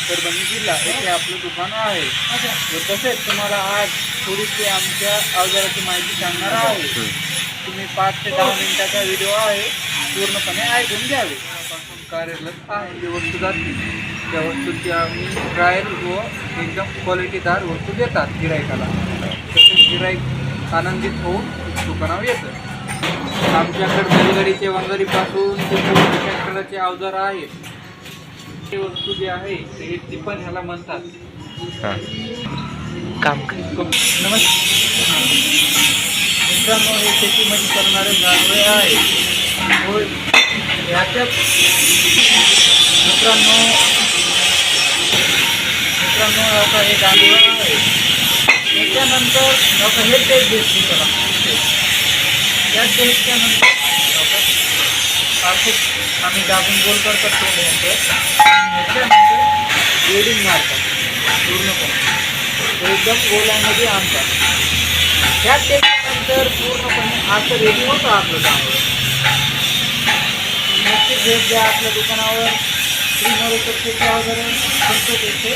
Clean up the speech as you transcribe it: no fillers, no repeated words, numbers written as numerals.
परभणी जिल्हा येथे आपलं दुकान आहे व तसेच तुम्हाला आज थोडीशी आमच्या अवजाराची माहिती सांगणार आहे. तुम्ही 5 ते 10 मिनिटाचा व्हिडिओ आहे, पूर्णपणे ऐकून घ्यावे. कार्यरत आहे जे वस्तू जातील त्या वस्तूची आम्ही ट्रायल व एकदम क्वालिटीदार वस्तू देतात गिरायकाला. तसेच गिराईक आनंदित होऊन दुकानावर येतं. आमच्याकडे बैलगाडीचे वंगरीपासून ते पूर्ण ट्रॅक्टरचे अवजार आहेत. ही वस्तू जी आहे ते टिपण ह्याला म्हणतात. नमस्कार मित्रांनो, हे शेतीमध्ये करणारे जानवे आहे. होय ह्याच्यात मित्रांनो आता हे जानवे आहे. त्याच्यानंतर आता हे टेप दिसते त्याला. त्या टेपच्या नंतर आम्ही दाबून गोल करतात ह्याच्यानंतर वेडिंग मारतात पूर्णपणे एकदम गोलांमध्ये आणतात. ह्या टेपच्यानंतर पूर्णपणे असं रेडी होतं आपलं जानवर. नक्कीच भेट द्या आपल्या दुकानावर. श्री नरेश शेती अवजारे फक्त तेथे